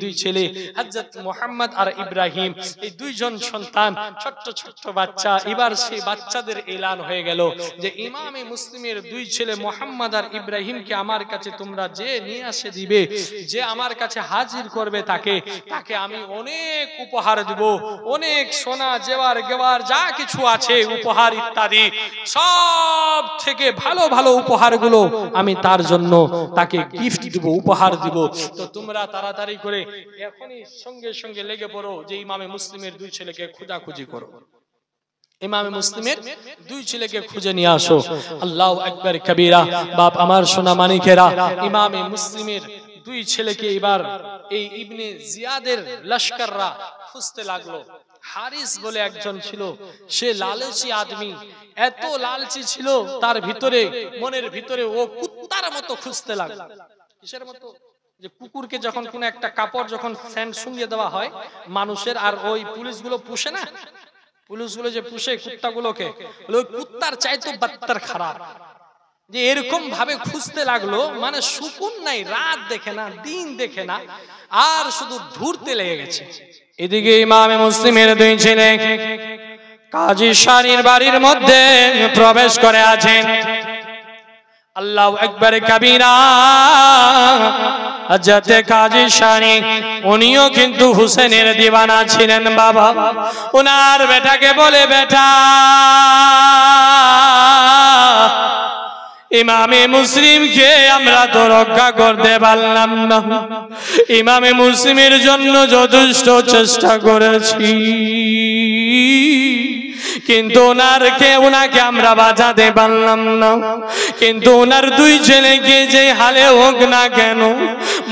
দুই ছেলে হযরত মুহাম্মদ আর ইব্রাহিম, এই দুইজন সন্তান ছোট্ট ছোট্ট বাচ্চা। এবার সেই বাচ্চাদের এলান হয়ে গেল যে ইমামে মুসলিমের দুই ছেলে মুহাম্মদ আর ইব্রাহিমকে আমার কাছে তোমরা যে নিয়ে আসে দিবে, যে আমার কাছে হাজির করবে তাকে আমি অনেক উপহার দিব, অনেক সোনা জেওয়ার গেওয়ার যা কিছু আছে উপহার ইত্যাদি সব থেকে ভালো ভালো উপহারগুলো আমি তার জন্য তাকে গিফট দিব, উপহার দিব। তো তোমরা তাড়াতাড়ি করে এখনই সঙ্গে সঙ্গে লেগে পড়ো যে ইমামে মুসলিমের দুই ছেলেকে খোঁজাখুঁজি করো, ইমামে মুসলিমের দুই ছেলেকে খুঁজে নিয়ে আসো। আল্লাহু আকবার কবীরা। বাপ আমার সোনা মানিকেরা, ইমামে মুসলিমের দুই ছেলেকে এবার এই ইবনে জিয়াদের লস্কররা খুঁজতে লাগলো। হারিস বলে একজন ছিল, সে লালচি আদমি, এত লালচি ছিল তার ভিতরে, মনের ভিতরে ও কুত্তার মতো খুঁজতে লাগলো। কিসের মতো? যে কুকুরকে যখন কোন একটা কাপড় যখন ফ্যান শুঙ্গিয়ে দেওয়া হয় মানুষের, আর ওই পুলিশগুলো পুষে না, পুলিশগুলো যে পুষে কুত্তাগুলোকে, ওই কুত্তার চাইতো বাত্তার খারাপ। যে এরকম ভাবে খুঁজতে লাগলো, মানে সুকুন নাই, রাত দেখে না, দিন দেখে না, আর শুধু ঘুরতে লেগে গেছে। এদিকে ইমামে মুসলিমের দুই ছেলে কাজী শানির বাড়ির মধ্যে প্রবেশ করে আছেন। আল্লাহু আকবার কবীরা। হযরত কাজী শানি উনিও কিন্তু হুসেনের দিওয়ানা ছিলেন বাবা। ওনার বেটাকে বলে, বেটা ইমামে মুসলিমকে আমরা তো রক্ষা করতে পারলাম না, ইমামে মুসলিমের জন্য যথেষ্ট চেষ্টা করেছি, কিন্তু ওনাকে আমরা বাঁচাতে পারলাম না। কিন্তু ওনার দুই ছেলেকে যে হালে হোক না কেন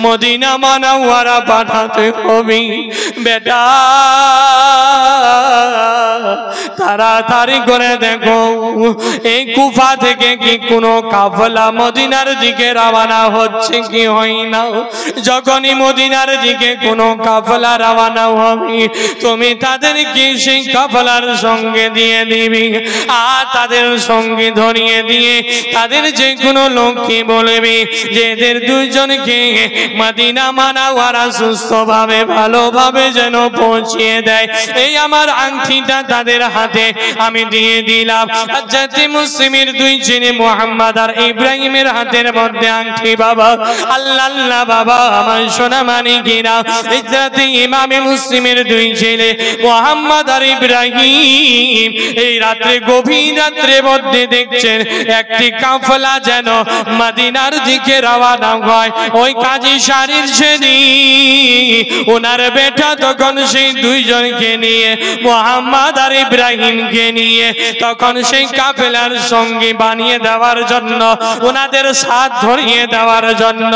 মদিনা মুনাওয়ারা পাঠাতে হবে। বেটা তাড়াতাড়ি করে দেখো এই কুফা থেকে কি কোনো কাফেলা মদিনার দিকে রওনা হচ্ছে কি হয় না। যখনই মদিনার দিকে কোনো কাফেলা রওনা হবে তুমি তাদেরকে সেই কাফেলার সঙ্গে দিয়ে দিবি, আর তাদের সঙ্গে ধরিয়ে দিয়ে তাদের যে কোনো লোককে বলবি যে এদের দুইজনকে মদিনা মুনাওয়ারা সুস্থভাবে ভালোভাবে যেন পৌঁছিয়ে দেয়। এই আমার আংটিটা তাদের হাতে আমি দিয়ে দিলাম। হযরত মুসলিমের দুই ছেলে মুহাম্মদ আর ইব্রাহিমের হাতের মধ্যে আংটি বাবা। আল্লাহ আল্লাহ বাবা আমার সোনা মানিকেরা, হযরত ইমামে মুসলিমের দুই ছেলে মুহাম্মদ আর ইব্রাহিম এই রাত্রে গভীর রাত্রে মধ্যে দেখছেন একটি কাফেলা যেন মদিনার দিকে রওনা হয়। ওই কাজী শানির ছেলে ওনার বেটা তখন সেই দুইজনকে নিয়ে মুহাম্মদ আর ইব্রাহিমকে নিয়ে তখন সেই কাফেলার সঙ্গী বানিয়ে দেওয়ার জন্য, ওনাদের সাথ ধরিয়ে দেওয়ার জন্য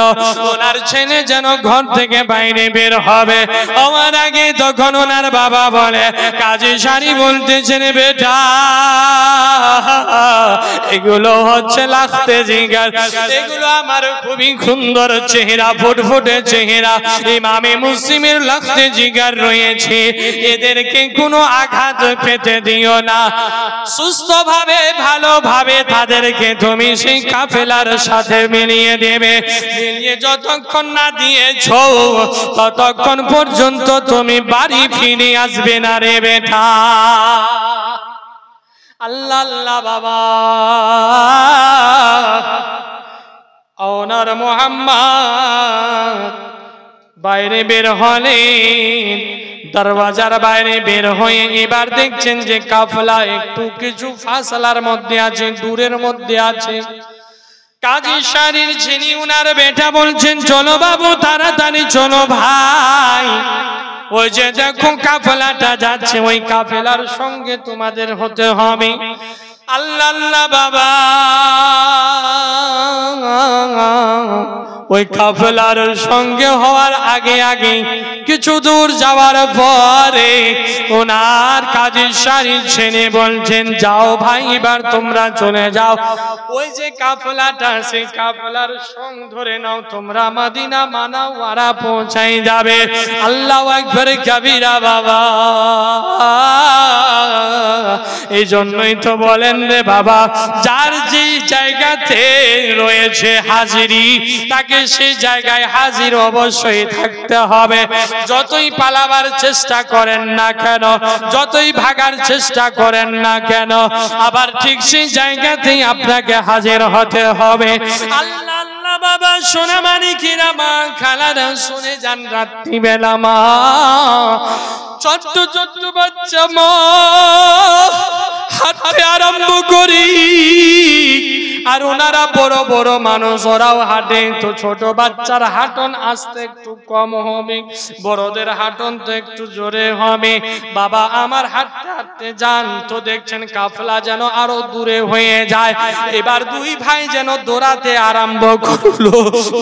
ওনার ছেলে যেন ঘর থেকে বাইরে বের হবে আমার আগে তখন ওনার বাবা বলে, কাজী শানি বলতেছেন বেটা এগুলো হচ্ছে লাখতে জিগার, এগুলো আমার খুবই সুন্দর চেহারা, ফুটফুটে চেহারা, ইমামে মুসলিমের লাখতে জিগার রয়েছে, এদেরকে কোনো আঘাত পেতে দিও না, সুস্থভাবে ভালোভাবে তাদেরকে তুমি সেই কাফেলার সাথে মিলিয়ে দেবে। মিলিয়ে যতক্ষণ না দিয়েছ ততক্ষণ পর্যন্ত তুমি বাড়ি ফিরে আসবে না রে বেটা। আল্লাহ আল্লাহ বাবা। ওনার মুহাম্মদ বাইরে বের হলেন, দরওয়াজার বাইরে বের হয়ে এবার দেখছেন যে কাফেলা একটু কিছু ফাসলার মধ্যে আছে, দূরের মধ্যে আছে। কাজী শানির ছেলে উনার বেটা বলছেন, চলো বাবু তাড়াতাড়ি চলো ভাই, ওই যে দেখো কাফেলাটা যাচ্ছে, ওই কাফেলার সঙ্গে তোমাদের হতে হবে। আল্লাহ আল্লাহ বাবা। ওই কাফেলার সঙ্গে হওয়ার আগে আগে কিছু দূর যাওয়ার পরে ওনার কাজী শানির ছেলে বলছেন, যাও ভাই এবার তোমরা চলে যাও, ওই যে কাফেলাটা সেই কাফেলার সঙ্গ ধরে নাও, তোমরা মদিনা মুনাওয়ারা পৌঁছাই যাবে। আল্লাহু আকবার কবীরা বাবা। এই জন্যই তো বলেন রে বাবা, যার যে জায়গাতে রয়েছে হাজিরি, তাকে সেই জায়গায় হাজির অবশ্যই থাকতে হবে। যতই পালাবার চেষ্টা করেন না কেন, যতই ভাগার চেষ্টা করেন না কেন, আবার ঠিক সেই জায়গাতেই আপনাকে হাজির হতে হবে। আল্লাহ আল্লাহ বাবা, সোনা মানিকেরা, মা খালারা শুনে যান, রাত্রিবেলা মা ছোট্ট ছোট্ট বাচ্চা মা হাঁটতে আরম্ভ করি, আর ওনারা বড় বড় মানুষ, ওরাও হাঁটে। তো ছোট বাচ্চার হাঁটন আসতে একটু কম হবে, বড়দের হাঁটন তো একটু জোরে হবে। বাবা আমার হাঁটতে হাঁটতে যান, তো দেখছেন কাফলা যেন আরো দূরে হয়ে যায়। এবার দুই ভাই যেন দৌড়াতে আরম্ভ করলো,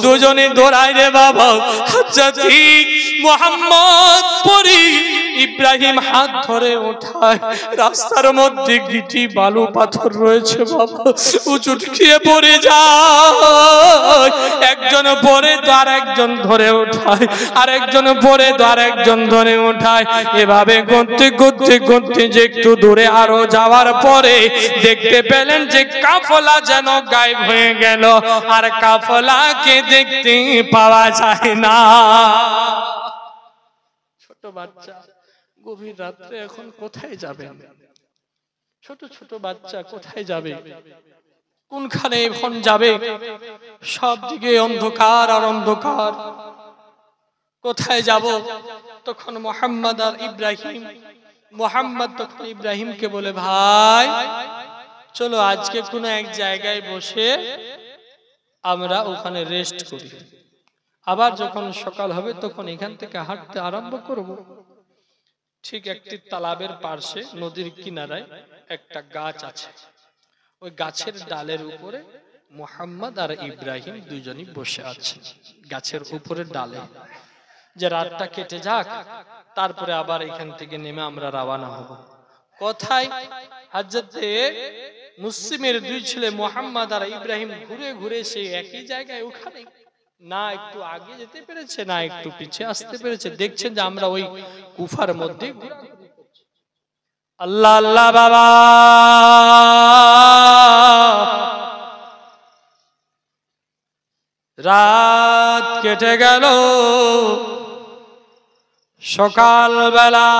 দুজনে দৌড়ায় রে বাবা। আচ্ছা ঠিক মোহাম্মদ পরি ইব্রাহিম হাত ধরে ওঠায়, রাস্তার মধ্যে গিটি বালু পাথর রয়েছে বাবা, উচুটকিয়ে পড়ে যায়। একজন পরে তো আর একজন ধরে ওঠায়, আর একজন পরে তো আর একজন ধরে ওঠায়। এভাবে করতে করতে করতে যে একটু দূরে আরো যাওয়ার পরে দেখতে পেলেন যে কাফলা যেন গায়েব হয়ে গেল, আর কাফলাকে দেখতে পাওয়া যায় না। ছোট বাচ্চা গভীর রাত্রে এখন কোথায় যাবে? ছোট ছোট বাচ্চা কোথায় যাবে? কোনখানে এখন যাবে? সব দিকে অন্ধকার আর অন্ধকার, কোথায় যাব? তখন মোহাম্মদ আর ইব্রাহিম, মোহাম্মদ তখন ইব্রাহিমকে বলে, ভাই চলো আজকে কোনো এক জায়গায় বসে আমরা ওখানে রেস্ট করি, আবার যখন সকাল হবে তখন এখান থেকে হাঁটতে আরম্ভ করব। ঠিক একটি তালাবের পার্শ্বে নদীর কিনারায় একটা গাছ আছে, ওই গাছের ডালের উপরে মোহাম্মদ আর ইব্রাহিম দুজনই বসে আছে গাছের উপরে ডালে, যে রাতটা কেটে যাক, তারপরে আবার এখান থেকে নেমে আমরা রওনা হব। কোথায়? হযরতে মুসলিমের দুই ছেলে মোহাম্মদ আর ইব্রাহিম ঘুরে ঘুরে সেই একই জায়গায়, ওখানে না একটু আগে যেতে পেরেছে না একটু পিছিয়ে আসতে পেরেছে। দেখছেন যে আমরা ওই কুফার মধ্যে আল্লাহ আল্লাহ বাবা। রাত কেটে গেল, সকাল বেলা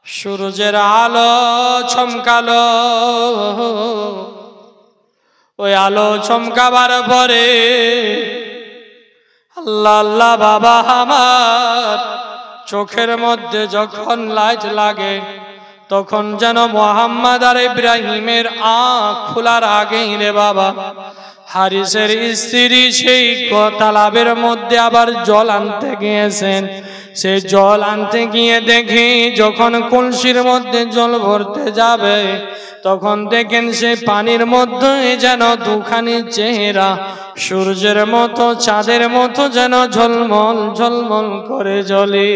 সূর্যের আলো চমকালো। ওই আলো চমকাবার পরে আল্লাহ আল্লাহ বাবা, আমার চোখের মধ্যে যখন লাইট লাগে তখন যেন মোহাম্মদ আর ইব্রাহিমের আঁখ খোলার আগেই রে বাবা, হারিসের স্ত্রী সেই তালাবের মধ্যে আবার জল আনতে গিয়েছেন। সে জল আনতে গিয়ে দেখি যখন কলসির মধ্যে জল ভরতে যাবে, তখন দেখেন সে পানির মধ্যে যেন দুখানি চেহারা সূর্যের মতো চাঁদের মতো যেন ঝলমল ঝলমল করে জ্বলে।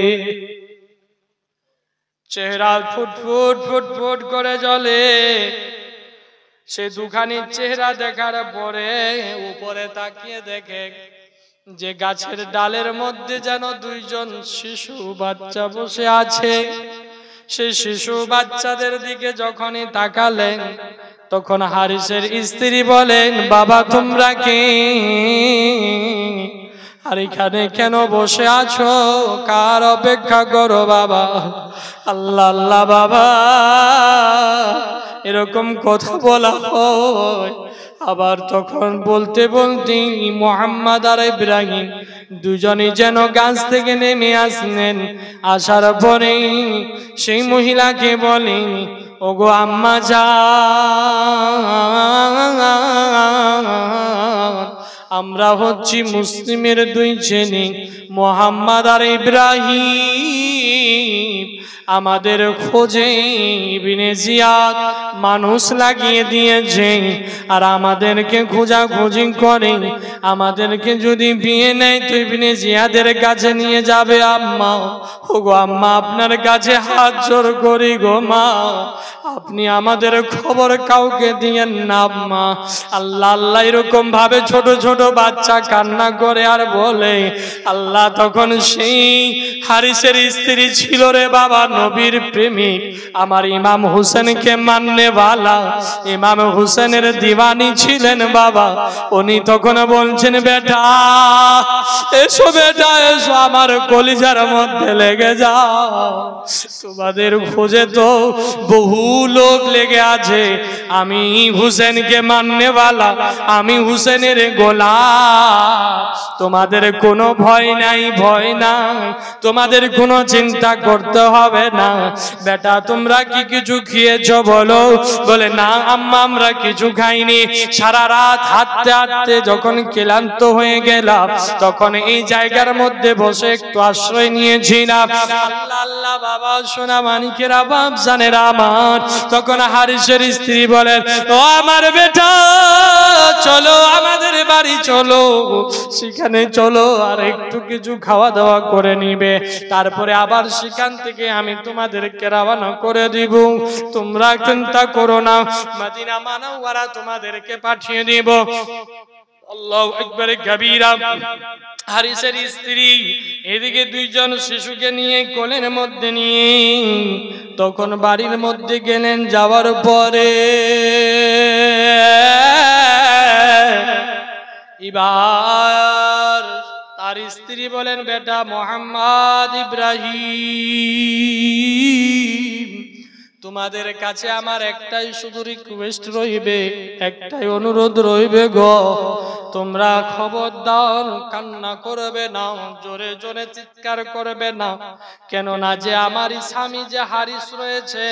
চেহারা ফুটফুট ফুটফুট করে জ্বলে। সে দুখানি চেহারা দেখার পরে উপরে তাকিয়ে দেখে যে গাছের ডালের মধ্যে যেন দুইজন শিশু বাচ্চা বসে আছে। সেই শিশু বাচ্চাদের দিকে যখনই তাকালেন তখন হারিসের স্ত্রী বলেন, বাবা তোমরা কে? আর এখানে কেন বসে আছো? কার অপেক্ষা করো বাবা? আল্লাহ আল্লাহ বাবা, এরকম কথা বলা হয়। আবার তখন বলতে বলতে মোহাম্মদ আর ইব্রাহিম দুজনই যেন গাছ থেকে নেমে আসলেন। আসার পরে সেই মহিলাকে বলেন, ওগো আম্মা জান, আমরা হচ্ছি মুসলিমের দুই ছেলে মোহাম্মদ আর ইব্রাহিম। আমাদের খোঁজে ইবনে জিয়াদ মানুষ লাগিয়ে দিয়েছে, আর আমাদেরকে খোঁজাখুঁজি করে আমাদেরকে যদি বিয়ে নেয় তো ইবনে জিয়াদের কাছে নিয়ে যাবে। আম্মা, ওগো আম্মা, আপনার কাছে হাত জোড় করি গো মা, আপনি আমাদের খবর কাউকে দিয়েন না আম্মা। আল্লাহ আল্লাহ এরকম ভাবে ছোট ছোট বাচ্চা কান্না করে আর বলে। আল্লাহ তখন সেই হারিসের স্ত্রী ছিল রে বাবা নবীর প্রেমিক আমার ইমাম হুসেনকে মাননেওয়ালা ইমাম হুসেনের দিওয়ানি ছিলেন বাবা। উনি তখন বলছেন বেটা এসো বেটা এসো আমার কলিজার মধ্যে লেগে যাও, তোমাদের খোঁজে তো বহু লোক লেগে আছে, আমি হুসেনকে মাননেওয়ালা, আমি হুসেনের গোলাম, তোমাদের কোনো ভয় নাই, ভয় নাই, তোমাদের কোনো চিন্তা করতে হবে না। বেটা তোমরা কি কিছু খেয়েছো বলো? বলে না আম্মা আমরা কিছু খাইনি, সারা রাত হাঁটতে হাঁটতে যখন ক্লান্ত হয়ে গেলাম তখন এই জায়গার মধ্যে বসে একটু আশ্রয় নিয়েছিলাম। আল্লাহ আল্লাহ বাবা সোনা মানিকেরা বাপ জানেরা আমার। তখন হারিসের স্ত্রী বলেন ও আমার বেটা চলো আমাদের বাড়ি চলো, সেখানে চলো আর একটু কিছু খাওয়া দাওয়া করে নিবে, তারপরে আবার সেখান থেকে আমি তোমাদেরকে রওনা করে দিব, তোমরা চিন্তা করো না, মদিনা মুনাওয়ারা তোমাদেরকে পাঠিয়ে দিব। আল্লাহু আকবার কবীরা। হারিসের স্ত্রী এদিকে দুইজন শিশুকে নিয়ে কোলের মধ্যে নিয়ে তখন বাড়ির মধ্যে গেলেন। যাওয়ার পরে এবার তার স্ত্রী বলেন বেটা মোহাম্মদ ইব্রাহিম তোমাদের কাছে আমার একটাই শুধু রিকোয়েস্ট রইবে, একটাই অনুরোধ রইবে গো, তোমরা খবরদার কান্না করবে না, জোরে জোরে চিৎকার করবে না, কেননা যে আমার স্বামী যে হারিস রয়েছে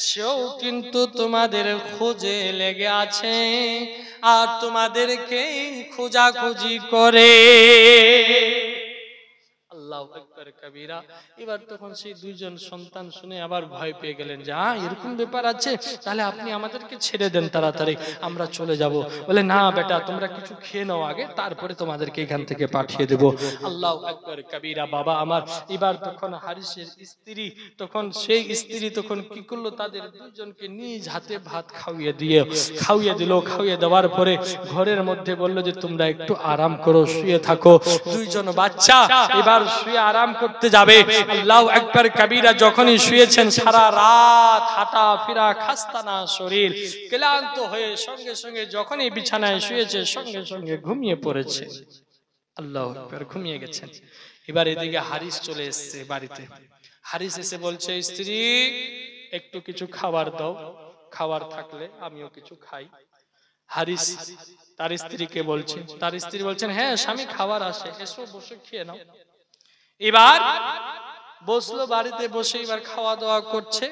সেও কিন্তু তোমাদের খোঁজে লেগে আছে আর তোমাদেরকে খোঁজাখুঁজি করে। আল্লাহু আকবার কবীরা। এবার তখন সেই দুইজন সন্তান শুনে আবার ভয় পেয়ে গেলেন যে এরকম ব্যাপার আছে, তাহলে আপনি আমাদেরকে ছেড়ে দেন, তাড়াতাড়ি আমরা চলে যাব। বলে না বেটা তোমরা কিছু খেয়ে নাও আগে, তারপরে তোমাদেরকে এখান থেকে পাঠিয়ে দেব। আল্লাহু আকবার কবীরা বাবা আমার। এবার তখন হারিসের স্ত্রী তখন সেই স্ত্রী তখন কি করলো, তাদের দুইজনকে নিজ হাতে ভাত খাইয়ে দিল। খাইয়ে দেওয়ার পরে ঘরের মধ্যে বলল যে তোমরা একটু আরাম করো, শুয়ে থাকো। দুইজন বাচ্চা এবার শুয়ে আরাম করতে যাবে। আল্লাহু আকবার কবীরা। যখনই শুয়েছেন সারা রাত হাঁটা ফিরা খাস্তানা শরীর ক্লান্ত হয়ে সঙ্গে সঙ্গে যখনই বিছানায় শুয়েছে সঙ্গে সঙ্গে ঘুমিয়ে পড়েছে। আল্লাহু আকবার, ঘুমিয়ে গেছেন। এবার এদিকে হারিস চলে এসেছে বাড়িতে। হারিস এসে বলছে স্ত্রী একটু কিছু খাবার দাও, খাবার থাকলে আমিও কিছু খাই। হারিস তার স্ত্রীকে বলছে, তার স্ত্রী বলছেন হ্যাঁ স্বামী খাবার আসে, এসো বসে খেয়ে নাও। এবার বসলো বাড়িতে বসে, এবার খাওয়া দাওয়া করছে।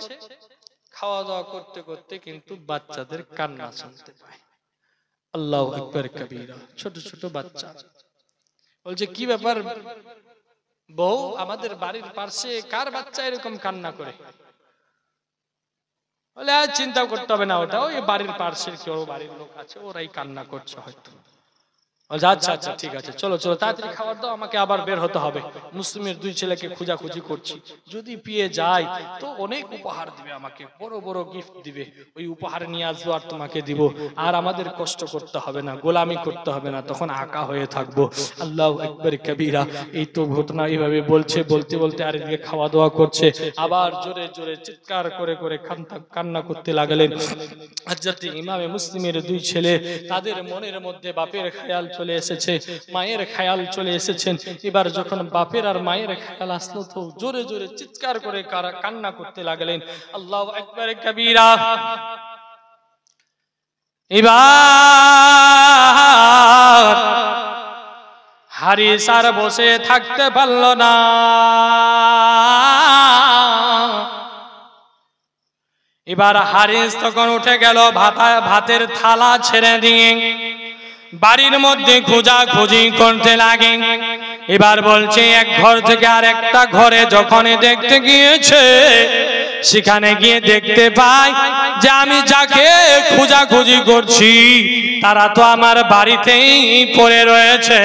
খাওয়া দাওয়া করতে করতে কিন্তু বাচ্চাদের কান্না শুনতে পায়। আল্লাহু আকবার কবীরা। ছোট ছোট বাচ্চা বলছে কি ব্যাপার বউ, আমাদের বাড়ির পাশে কার বাচ্চা এরকম কান্না করে? বলে আর চিন্তা করতে হবে না, ওটা ওই বাড়ির পাশের কেউ বাড়ির লোক আছে, ওরাই কান্না করছে হয়তো। আচ্ছা আচ্ছা ঠিক আছে, চলো চলো তাড়াতাড়ি খাবার দাও, আমাকে আবার বের হতে হবে, মুসলিমের দুই ছেলেকে খোঁজাখুঁজি করছি, যদি পেয়ে যায় তো অনেক উপহার দিবে আমাকে, বড় বড় গিফট দিবে, ওই উপহার নিয়ে আসবো আর তোমাকে দিব, আর আমাদের কষ্ট করতে হবে না, গোলামি করতে হবে না, তখন আঁকা হয়ে থাকবো। আল্লাহু আকবার কবীরা। এই তো ঘটনা এইভাবে বলছে, বলতে বলতে আর এদিকে খাওয়া দাওয়া করছে, আবার জোরে জোরে চিৎকার করে করে কান্না করতে লাগলেন। হযরত ইমামে মুসলিমের দুই ছেলে, তাদের মনের মধ্যে বাপের খেয়াল চলে এসেছে, মায়ের খেয়াল চলে এসেছেন। এবার যখন বাপের আর মায়ের খেয়াল আসলো তো জোরে জোরে চিৎকার করে কান্না করতে লাগলেন। আল্লাহু আকবার কবীরা। এবার হারিস আর বসে থাকতে পারল না, এবার হারিস তখন উঠে গেল, ভাতের থালা ছেড়ে দিয়ে বাড়ির মধ্যে খোঁজাখুঁজি করতে লাগে। এবার বলছে এক ঘর থেকে আর একটা ঘরে যখন দেখতে গিয়েছে, সেখানে গিয়ে দেখতে পাই যে আমি যাকে খোঁজাখুঁজি করছি তারা তো আমার বাড়িতেই পড়ে রয়েছে,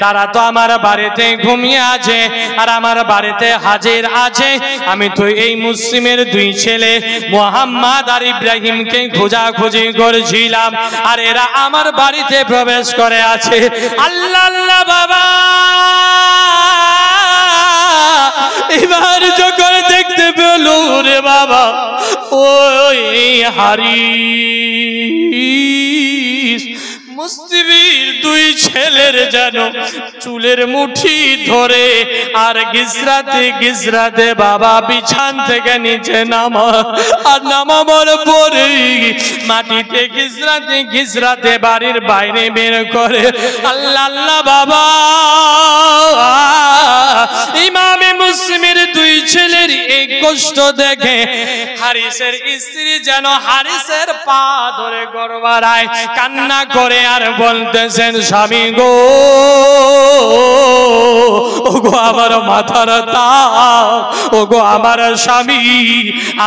তারা তো আমার বাড়িতে ঘুমিয়ে আছে, আর আমার বাড়িতে হাজির আছে। আমি তো এই মুসলিমের দুই ছেলে মোহাম্মদ আর ইব্রাহিমকে খোঁজাখুঁজি করেছিলাম, আর এরা আমার বাড়িতে প্রবেশ করে আছে। আল্লাহ আল্লাহ বাবা। এবার যখন দেখতে পেল ওই হারিস মুসলিমের দুই ছেলের যেন চুলের মুঠি ধরে আর গিজরাতে বাবা বিছান থেকে নিচে নামা আর নামাবার পরে মাটিতে গিজরাতে বাড়ির বাইরে বের করে আল্লাহ আল্লাহ বাবা ইমামে মুসলিমের দুই ছেলের এই কষ্ট দেখে হারিসের স্ত্রী যেন হারিসের পা ধরে গড়বাড়ায় কান্না করে আর বলতেছেন স্বামী গো ওগো আমার মাথার তাপ ওগো আমার স্বামী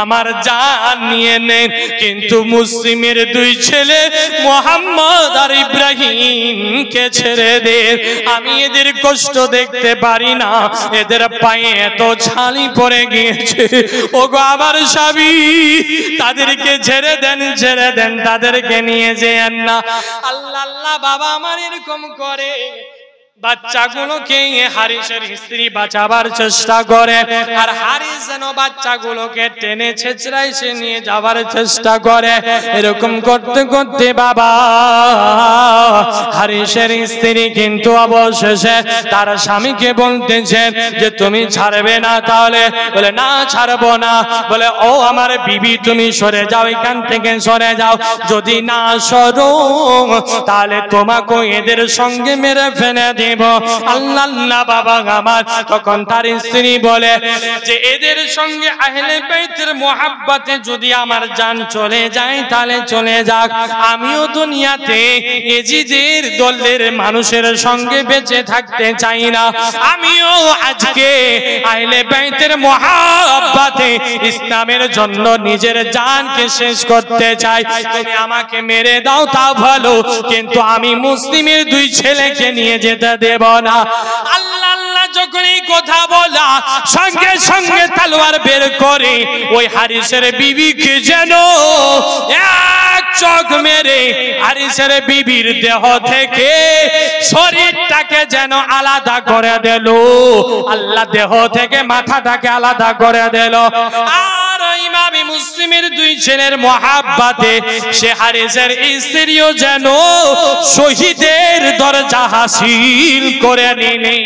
আমার জান নিয়ে নেন কিন্তু মুসলিমের দুই ছেলে মোহাম্মদ আর ইব্রাহিমকে ছেড়ে দে আমি এদের কষ্ট দেখতে পারি না এদের পায়ে এত ছালি পড়ে গিয়েছে ওগো আমার স্বামী তাদেরকে ছেড়ে দেন তাদেরকে নিয়ে যেন না আল্লাহ আল্লাহ বাবা আমার এরকম করে বাচ্চাগুলোকে হারিসের স্ত্রী বাঁচাবার চেষ্টা করে আর হারিস যেন বাচ্চাগুলোকে টেনে ছেঁচড়াই সে নিয়ে যাবার চেষ্টা করে এরকম করতে করতে বাবা হারিসের স্ত্রী কিন্তু অবশেষে তার স্বামীকে বলতেছেন যে তুমি ছাড়বে না তাহলে বলে না ছাড়বো না বলে ও আমার বিবি তুমি সরে যাও এখান থেকে সরে যাও যদি না সরো তাহলে তোমাকে এদের সঙ্গে মেরে ফেলে দেব আল্লাহ আল্লাহ বাবা আমার তখন তার স্ত্রী বলে যে এদের সঙ্গে আহলে বাইতের মোহাব্বতে যদি আমার জান চলে যায় তাহলে চলে যাক আমিও দুনিয়াতে এজিদের দলের মানুষের সঙ্গে বেঁচে থাকতে চাই না আমিও আজকে আহলে বাইতের মোহাব্বতে ইসলামের জন্য নিজের জানকে শেষ করতে চাই তুমি আমাকে মেরে দাও তা ভালো কিন্তু আমি মুসলিমের দুই ছেলেকে নিয়ে যেতে দেব না আল্লাহ আল্লাহ যখন এই কথা বলা সঙ্গে সঙ্গে তলোয়ার বের করে ওই হারিসের বিবিকে যেন এক চোখ মেরে হারিসের বিবির দেহ থেকে শরীরটাকে যেন আলাদা করে দিল আল্লাহ দেহ থেকে মাথাটাকে আলাদা করে দিল আর ইমামে মুসলিমের দুই ছেলের মোহাব্বতে সে হারিসের স্ত্রীও যেন শহীদের দরজা হাসিল করে নিনি